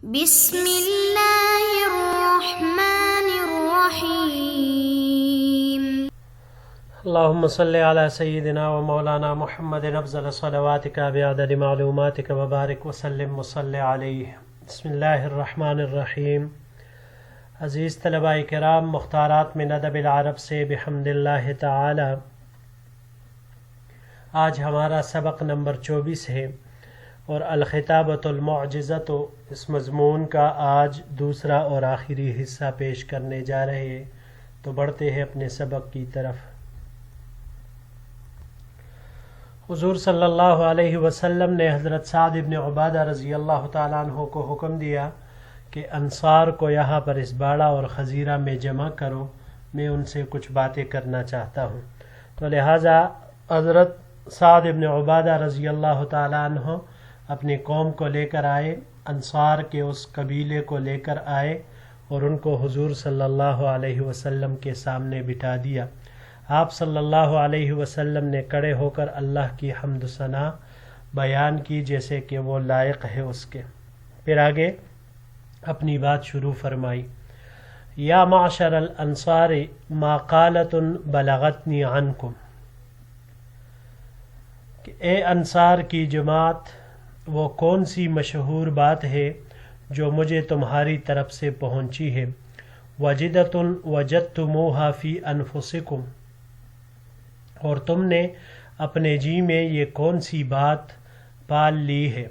بسم اللہ الرحمن الرحیم۔ اللهم صل على سيدنا ومولانا محمد افضل صلواتك بعدد معلوماتك وبارك وسلم وصل عليه۔ بسم اللہ الرحمن الرحیم۔ عزیز طلباء کرام، مختارات من ادب العرب سے بحمد اللہ تعالی آج ہمارا سبق نمبر 24 ہے اور الخطابۃ المعجزۃ اس مضمون کا آج دوسرا اور آخری حصہ پیش کرنے جا رہے ہیں، تو بڑھتے ہیں اپنے سبق کی طرف۔ حضور صلی اللہ علیہ وسلم نے حضرت سعد بن عبادہ رضی اللہ تعالیٰ عنہ کو حکم دیا کہ انصار کو یہاں پر اس باڑہ اور خزیرہ میں جمع کرو، میں ان سے کچھ باتیں کرنا چاہتا ہوں۔ تو لہٰذا حضرت سعد بن عبادہ رضی اللہ تعالیٰ عنہ اپنی قوم کو لے کر آئے، انصار کے اس قبیلے کو لے کر آئے اور ان کو حضور صلی اللہ علیہ وسلم کے سامنے بٹھا دیا۔ آپ صلی اللہ علیہ وسلم نے کھڑے ہو کر اللہ کی حمد و ثنا بیان کی جیسے کہ وہ لائق ہے اس کے۔ پھر آگے اپنی بات شروع فرمائی۔ یا معشر الانصار ما قالت بلغتنی عنکم، کہ اے انصار کی جماعت، وہ کون سی مشہور بات ہے جو مجھے تمہاری طرف سے پہنچی ہے۔ وجدۃ وجدتموها فی انفسکم، اور تم نے اپنے جی میں یہ کون سی بات پال لی ہے۔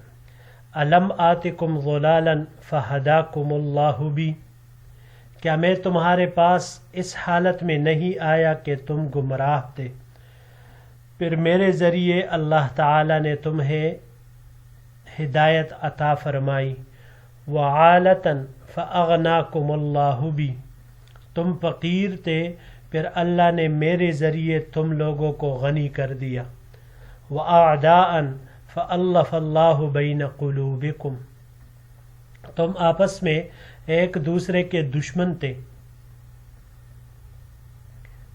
الم آتکم ضلالا فہداکم اللہ بی، کیا میں تمہارے پاس اس حالت میں نہیں آیا کہ تم گمراہ تھے، پھر میرے ذریعے اللہ تعالی نے تمہیں ہدایت عطا فرمائی۔ وعالتاً فاغناکم اللہ بی، تم فقیر تھے، پھر اللہ نے میرے ذریعے تم لوگوں کو غنی کر دیا۔ وَأَعْدَاءً فَأَلَّفَ اللَّهُ بَيْنَ قُلُوبِكُمْ، تم آپس میں ایک دوسرے کے دشمن تھے،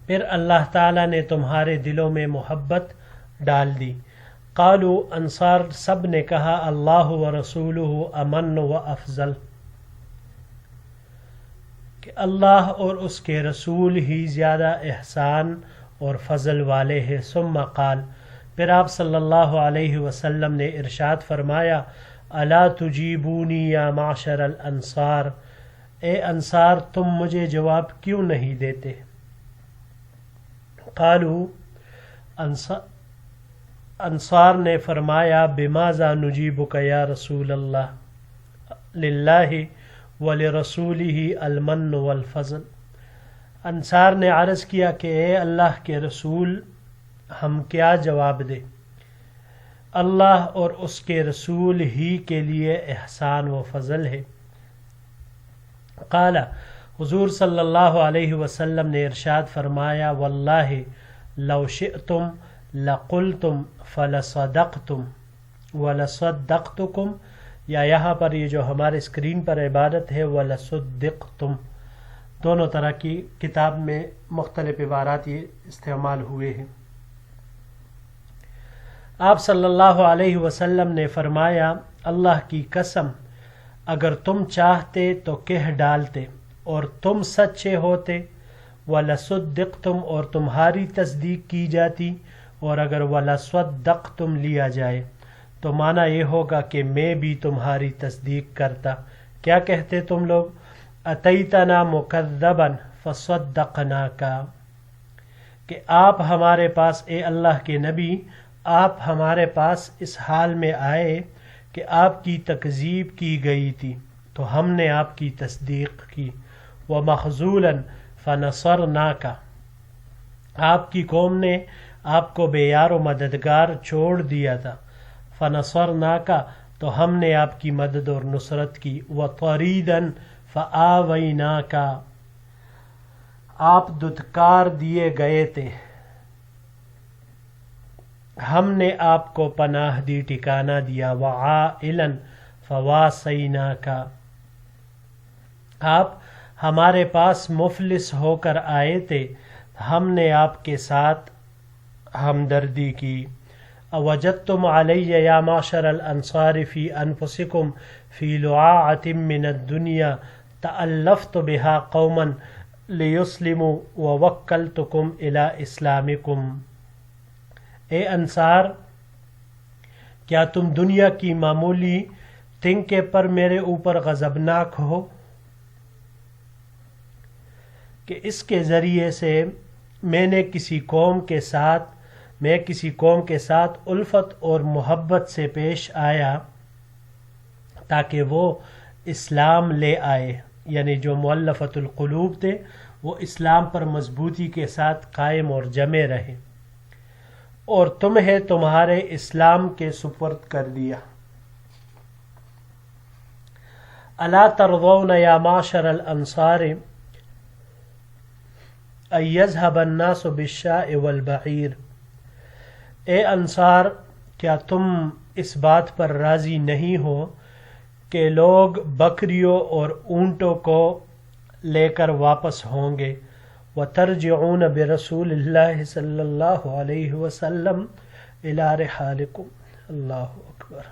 پھر اللہ تعالیٰ نے تمہارے دلوں میں محبت ڈال دی۔ قالوا، انصار سب نے کہا، اللہ ورسولہ امن و افضل، کہ اللہ اور اس کے رسول ہی زیادہ احسان اور فضل والے ہیں۔ ثم قال، پھر آپ صلی اللہ علیہ وسلم نے ارشاد فرمایا، الا تجیبونی یا معشر الانصار، اے انصار تم مجھے جواب کیوں نہیں دیتے۔ قالوا، انصار نے فرمایا، بماذا نجیبک یا رسول اللہ، للہ ولرسولہ المن والفضل۔ انصار نے عرض کیا کہ اے اللہ کے رسول، ہم کیا جواب دیں، اللہ اور اس کے رسول ہی کے لیے احسان و فضل ہے۔ قال، حضور صلی اللہ علیہ وسلم نے ارشاد فرمایا، واللہ لو شئتم لقلتم فلصدقتم ولصدقتکم، یا یہاں پر یہ جو ہمارے اسکرین پر عبارت ہے وَلَصُدِّقْتُمْ، دونوں طرح کی کتاب میں مختلف عبارات یہ استعمال ہوئے ہیں۔ آپ صلی اللہ علیہ وسلم نے فرمایا، اللہ کی قسم، اگر تم چاہتے تو کہہ ڈالتے اور تم سچے ہوتے، وَلَصُدِّقْتُمْ، اور تمہاری تصدیق کی جاتی، اور اگر وَلَصَدَّقْتُمْ لیا جائے تو معنی یہ ہوگا کہ میں بھی تمہاری تصدیق کرتا۔ کیا کہتے تم لوگ؟ اتیتنا مکذبا فصدقناک، کہ آپ ہمارے پاس، اے اللہ کے نبی، آپ ہمارے پاس اس حال میں آئے کہ آپ کی تکذیب کی گئی تھی تو ہم نے آپ کی تصدیق کی۔ ومخذولا فنصرناک، آپ کی قوم نے آپ کو بے یار و مددگار چھوڑ دیا تھا، فنصرناک، تو ہم نے آپ کی مدد اور نصرت کی۔ وطریدا فآویناک، آپ دھتکار دیے گئے تھے، ہم نے آپ کو پناہ دی، ٹھکانہ دیا۔ وعائلا فواسیناک، آپ ہمارے پاس مفلس ہو کر آئے تھے، ہم نے آپ کے ساتھ ہمدردی کی۔ اوجدتم علی یا معشر الانصار فی انفسکم فی لعاعۃ من الدنیا تألفت بها قوما لیسلموا ووکلتکم الی اسلامکم. اے انصار، کیا تم دنیا کی معمولی تنکے پر میرے اوپر غضبناک ہو کہ اس کے ذریعے سے میں کسی قوم کے ساتھ الفت اور محبت سے پیش آیا تاکہ وہ اسلام لے آئے، یعنی جو مؤلفۃ القلوب تھے وہ اسلام پر مضبوطی کے ساتھ قائم اور جمے رہے، اور تمہیں تمہارے اسلام کے سپرد کر دیا. الا ترضون یا معشر الانصار ان یذهب الناس بالشاء والبعیر. اے انصار، کیا تم اس بات پر راضی نہیں ہو کہ لوگ بکریوں اور اونٹوں کو لے کر واپس ہوں گے؟ وترجعون برسول اللہ صلی اللہ علیہ وسلم الی رحالکم. اللہ اکبر.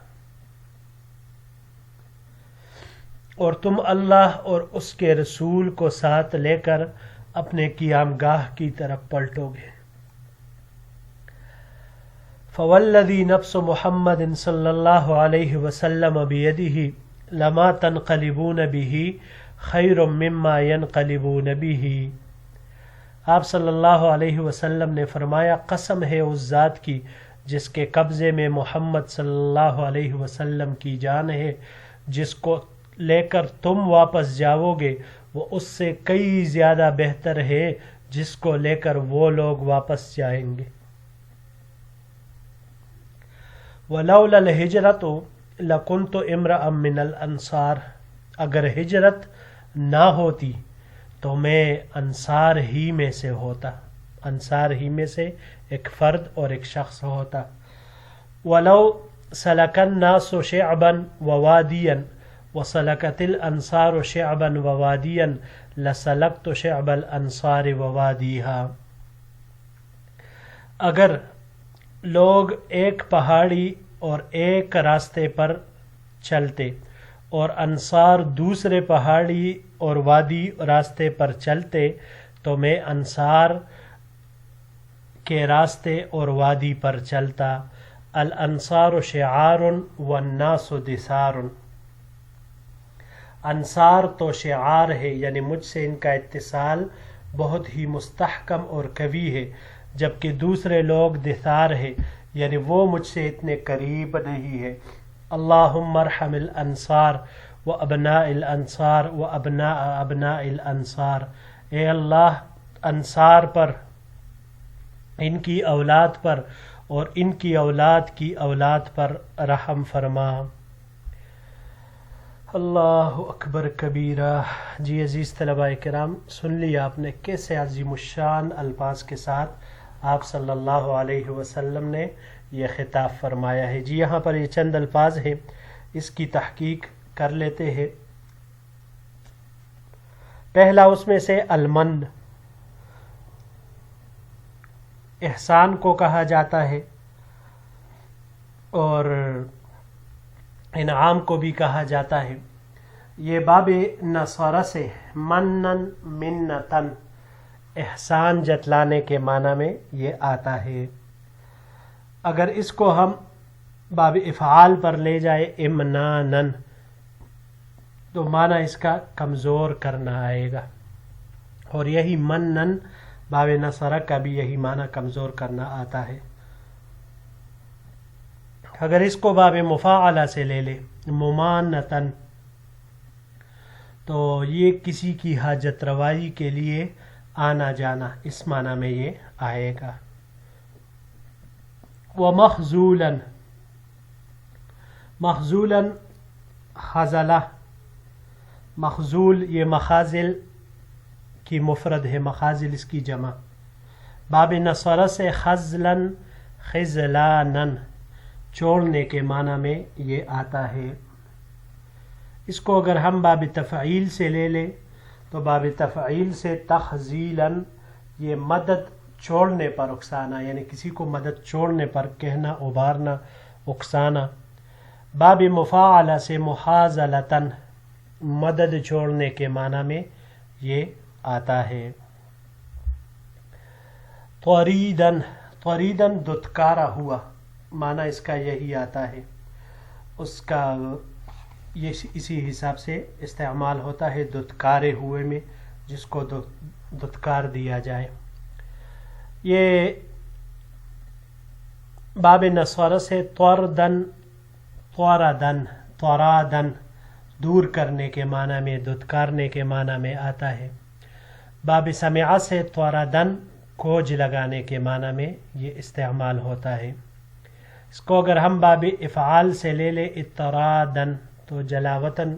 اور تم اللہ اور اس کے رسول کو ساتھ لے کر اپنے قیام گاہ کی طرف پلٹو گے. فوالذی نفس محمد صلی اللہ علیہ وسلم بیدہ لما تنقلبون به خیر مما ینقلبون به. آپ صلی اللہ علیہ وسلم نے فرمایا، قسم ہے اس ذات کی جس کے قبضے میں محمد صلی اللہ علیہ وسلم کی جان ہے، جس کو لے کر تم واپس جاؤ گے وہ اس سے کئی زیادہ بہتر ہے جس کو لے کر وہ لوگ واپس جائیں گے. وَلَوْلَا الْهِجْرَةُ لَكُنْتُ امْرَأً مِّنَ الْأَنصَارِ. اگر ہجرت نہ ہوتی تو میں انصار ہی میں سے ہوتا، انصار ہی میں سے ایک فرد اور ایک شخص ہوتا. وَلَوْ سَلَكَ النَّاسُ شِعْبًا وَوَادِيًا وَسَلَكَتِ الْأَنصَارُ شِعْبًا وَوَادِيًا لَسَلَكْتُ شِعْبَ الْأَنصَارِ وَوَادِيهَا. اگر لوگ ایک پہاڑی اور ایک راستے پر چلتے اور انصار دوسرے پہاڑی اور وادی راستے پر چلتے تو میں انصار کے راستے اور وادی پر چلتا. الانصار شعار والناس دثار. انصار تو شعار ہے، یعنی مجھ سے ان کا اتصال بہت ہی مستحکم اور قوی ہے، جبکہ دوسرے لوگ دثار ہے، یعنی وہ مجھ سے اتنے قریب نہیں ہے. اللہم ارحم الانصار و ابناء الانصار و ابناء ابناء الانصار. اے اللہ، انصار پر، ان کی اولاد پر اور ان کی اولاد کی اولاد پر رحم فرما. اللہ اکبر کبیرہ. جی عزیز طلباء کرام، سن لیا آپ نے کیسے عظیم الشان الفاظ کے ساتھ آپ صلی اللہ علیہ وسلم نے یہ خطاب فرمایا ہے. جی یہاں پر یہ چند الفاظ ہیں، اس کی تحقیق کر لیتے ہیں. پہلا اس میں سے المن، احسان کو کہا جاتا ہے اور انعام کو بھی کہا جاتا ہے. یہ باب نصر سے منن منتن، احسان جتلانے کے معنی میں یہ آتا ہے. اگر اس کو ہم باب افعال پر لے جائے امنانن تو معنی اس کا کمزور کرنا آئے گا، اور یہی منن باب نصر کا بھی یہی معنی کمزور کرنا آتا ہے. اگر اس کو باب مفاعلہ سے لے لے ممانتن تو یہ کسی کی حاجت روائی کے لیے آنا جانا، اس معنی میں یہ آئے گا. ومخذولاً، مخذولاً خزلہ، مخذول یہ مخازل کی مفرد ہے، مخازل اس کی جمع. باب نصر سے خزلاً خزلاناً، چھوڑنے کے معنی میں یہ آتا ہے. اس کو اگر ہم باب تفعیل سے لے لیں تو باب تفعیل سے تخزیلاً، یہ مدد چھوڑنے پر اکسانا، یعنی کسی کو مدد چھوڑنے پر کہنا، ابھارنا، اکسانا۔ باب مفاعلہ سے محاذلتاً مدد چھوڑنے کے معنی میں یہ آتا ہے۔ طریداً، طریداً دتکارا ہوا، معنی اس کا یہی آتا ہے، اس کا اسی حساب سے استعمال ہوتا ہے دتکارے ہوئے میں، جس کو دتکار دیا جائے۔ یہ باب نصارہ سے طردن، طردن، طرادن دور کرنے کے معنی میں، دتکارنے کے معنی میں آتا ہے۔ باب سمعہ سے طردن کوج لگانے کے معنی میں یہ استعمال ہوتا ہے۔ اس کو اگر ہم باب افعال سے لے لیں اطرادن تو جلاوطن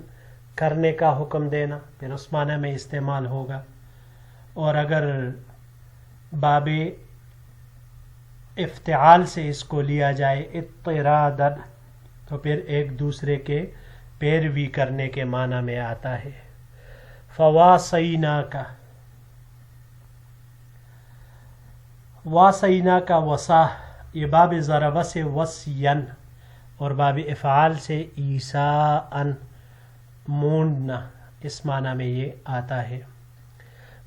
کرنے کا حکم دینا، پھر اس معنی میں استعمال ہوگا۔ اور اگر باب افتعال سے اس کو لیا جائے اطرادن تو پھر ایک دوسرے کے پیروی کرنے کے معنی میں آتا ہے۔ فواصیناک، واصیناک وصا، یہ باب ضربہ سے وصین اور باب افعال سے ایساءً مونڈنا، اس معنی میں یہ آتا ہے۔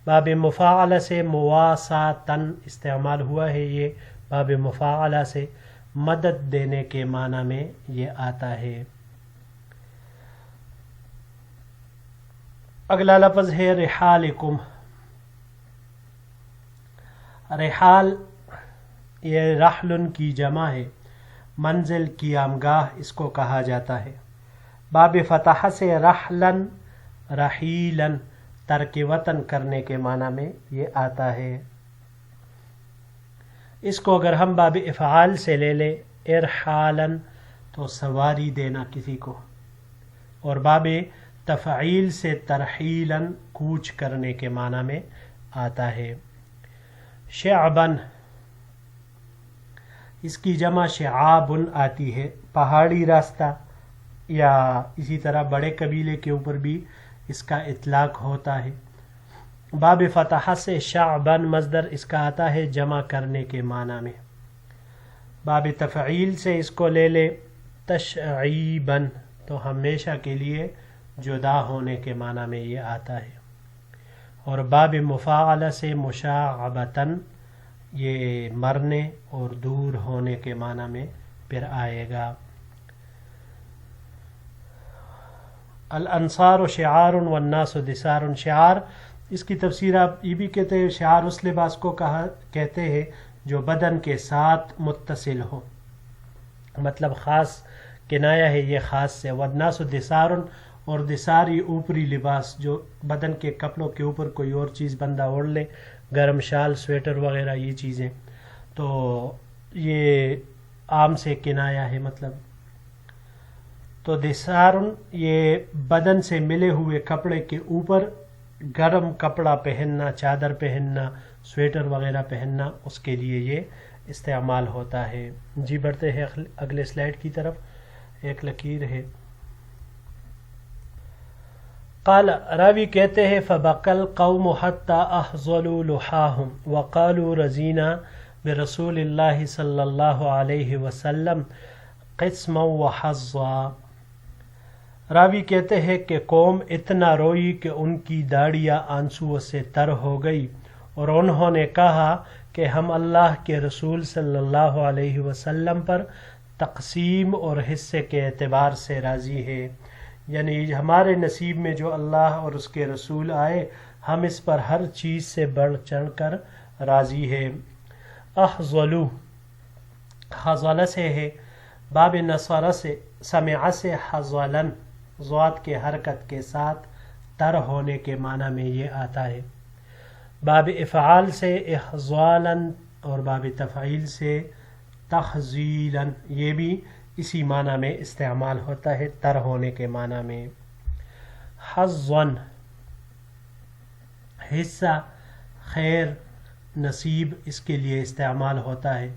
باب مفاعلہ سے مواساتاً استعمال ہوا ہے، یہ باب مفاعلہ سے مدد دینے کے معنی میں یہ آتا ہے۔ اگلا لفظ ہے رحالکم۔ رحال یہ رحل کی جمع ہے، منزل قیامگاہ اس کو کہا جاتا ہے۔ باب فتح سے رحلاً رحیلاً ترک وطن کرنے کے معنی میں یہ آتا ہے۔ اس کو اگر ہم باب افعال سے لے لیں ارحالاً تو سواری دینا کسی کو، اور باب تفعیل سے ترحیلاً کوچ کرنے کے معنی میں آتا ہے۔ شعباً اس کی جمع شعابن آتی ہے، پہاڑی راستہ، یا اسی طرح بڑے قبیلے کے اوپر بھی اس کا اطلاق ہوتا ہے۔ باب فتح سے شعباً مصدر اس کا آتا ہے جمع کرنے کے معنی میں۔ باب تفعیل سے اس کو لے لے تشعیباً تو ہمیشہ کے لیے جدا ہونے کے معنی میں یہ آتا ہے۔ اور باب مفاعلہ سے مشاعبتاً یہ مرنے اور دور ہونے کے معنی میں پھر آئے گا۔ الانصار شعار والناس دثار، شعار اس کی تفسیر آپ یہ بھی کہتے ہیں، شعار اس لباس کو کہتے ہیں جو بدن کے ساتھ متصل ہو، مطلب خاص کنایا ہے یہ خاص سے۔ والناس دثار، اور دثار یہ اوپری لباس جو بدن کے کپڑوں کے اوپر کوئی اور چیز بندہ اوڑھ لے، گرم شال، سویٹر وغیرہ یہ چیزیں، تو یہ عام سے کنایا ہے مطلب۔ تو دثار یہ بدن سے ملے ہوئے کپڑے کے اوپر گرم کپڑا پہننا، چادر پہننا، سویٹر وغیرہ پہننا، اس کے لیے یہ استعمال ہوتا ہے۔ جی بڑھتے ہیں اگلے سلائیڈ کی طرف، ایک لکیر ہے۔ قال، راوی کہتے ہیں فبقل قوم حتی احظلوا لحاهم وقالوا رضینا برسول اللہ صلی اللہ علیہ وسلم قسما وحظا۔ راوی کہتے ہیں کہ قوم اتنا روئی کہ ان کی داڑیاں آنسوؤں سے تر ہو گئی، اور انہوں نے کہا کہ ہم اللہ کے رسول صلی اللہ علیہ وسلم پر تقسیم اور حصے کے اعتبار سے راضی ہے، یعنی ہمارے نصیب میں جو اللہ اور اس کے رسول آئے ہم اس پر ہر چیز سے بڑھ چڑھ کر راضی ہے۔ احظلو حظل سے ہے، باب نصارہ سے سمع سے حظلن ضاد کے حرکت کے ساتھ تر ہونے کے معنی میں یہ آتا ہے۔ باب افعال سے احظالاً اور باب تفعیل سے تحزیلاً یہ بھی اسی معنی میں استعمال ہوتا ہے، تر ہونے کے معنی میں۔ حظاً حصہ، خیر، نصیب اس کے لیے استعمال ہوتا ہے۔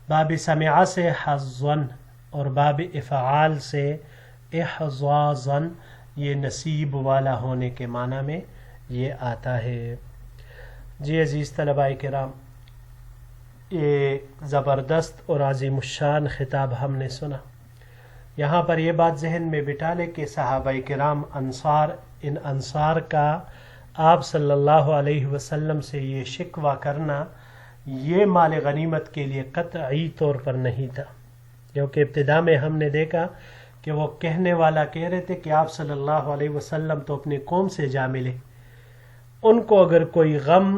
باب سمع سے حظاً اور باب افعال سے احظاظاً یہ نصیب والا ہونے کے معنی میں یہ آتا ہے۔ جی عزیز طلباء کرام، یہ زبردست اور عظیم الشان خطاب ہم نے سنا. یہاں پر یہ بات ذہن میں بٹھا لے کہ صحابہ کرام انصار، ان انصار کا آپ صلی اللہ علیہ وسلم سے یہ شکوہ کرنا یہ مال غنیمت کے لیے قطعی طور پر نہیں تھا، کیونکہ ابتدا میں ہم نے دیکھا کہ وہ کہنے والا کہہ رہے تھے کہ آپ صلی اللہ علیہ وسلم تو اپنی قوم سے جا ملے. ان کو اگر کوئی غم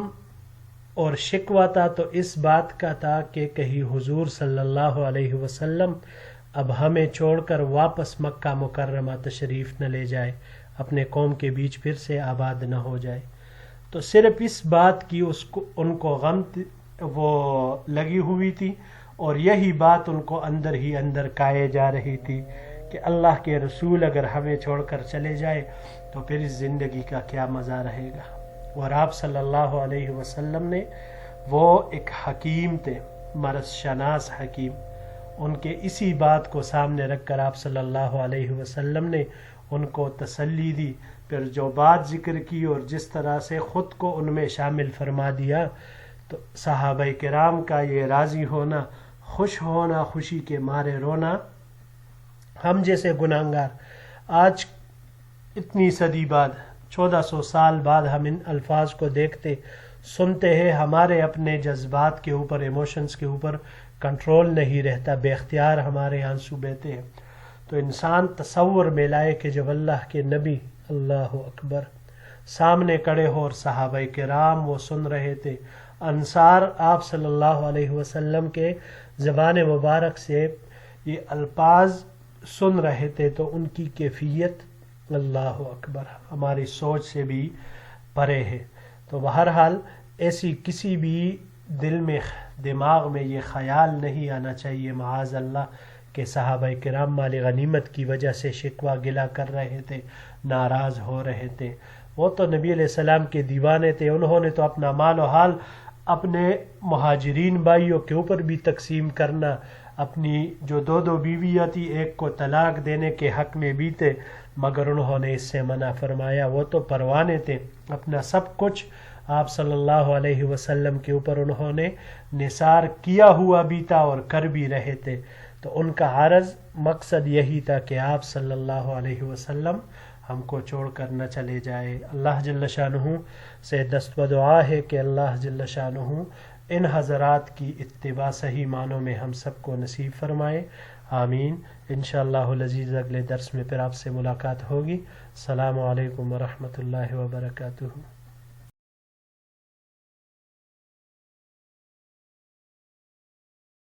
اور شکوہ تھا تو اس بات کا تھا کہ کہیں حضور صلی اللہ علیہ وسلم اب ہمیں چھوڑ کر واپس مکہ مکرمہ تشریف نہ لے جائے، اپنے قوم کے بیچ پھر سے آباد نہ ہو جائے. تو صرف اس بات کی ان کو غم وہ لگی ہوئی تھی، اور یہی بات ان کو اندر ہی اندر کائے جا رہی تھی کہ اللہ کے رسول اگر ہمیں چھوڑ کر چلے جائے تو پھر اس زندگی کا کیا مزہ رہے گا. اور آپ صلی اللہ علیہ وسلم نے وہ ایک حکیم تھے، مرض شناس حکیم، ان کے اسی بات کو سامنے رکھ کر آپ صلی اللہ علیہ وسلم نے ان کو تسلی دی. پھر جو بات ذکر کی اور جس طرح سے خود کو ان میں شامل فرما دیا، تو صحابہ کرام کا یہ راضی ہونا، خوش ہونا، خوشی کے مارے رونا، ہم جیسے گناہگار آج اتنی صدی بعد، 1400 سال بعد ہم ان الفاظ کو دیکھتے سنتے ہیں، ہمارے اپنے جذبات کے اوپر، ایموشنز کے اوپر کنٹرول نہیں رہتا، بے اختیار ہمارے آنسو بہتے ہیں. تو انسان تصور میں لائے کہ جب اللہ کے نبی اللہ اکبر سامنے کھڑے ہو اور صحابہ کرام وہ سن رہے تھے، انصار آپ صلی اللہ علیہ وسلم کے زبان مبارک سے یہ الفاظ سن رہے تھے، تو ان کی کیفیت اللہ اکبر ہماری سوچ سے بھی پرے ہے. تو بہرحال ایسی کسی بھی دل میں، دماغ میں یہ خیال نہیں آنا چاہیے معاذ اللہ کہ صحابہ کرام مال غنیمت کی وجہ سے شکوہ گلہ کر رہے تھے، ناراض ہو رہے تھے. وہ تو نبی علیہ السلام کے دیوانے تھے، انہوں نے تو اپنا مال و حال اپنے مہاجرین بھائیوں کے اوپر بھی تقسیم کرنا، اپنی جو دو بیویاں تھی ایک کو طلاق دینے کے حق میں بھی تھے، مگر انہوں نے اس سے منع فرمایا. وہ تو پروانے تھے، اپنا سب کچھ آپ صلی اللہ علیہ وسلم کے اوپر انہوں نے نثار کیا ہوا بھی تھا اور کر بھی رہے تھے. تو ان کا عرض مقصد یہی تھا کہ آپ صلی اللہ علیہ وسلم ہم کو چھوڑ کر نہ چلے جائے. اللہ جل شانہ سے دست و دعا ہے کہ اللہ جل شانہ ان حضرات کی اتباع صحیح معنوں میں ہم سب کو نصیب فرمائے. آمین. انشاءاللہ العزیز اگلے درس میں پھر آپ سے ملاقات ہوگی. السلام علیکم ورحمۃ اللہ وبرکاتہ.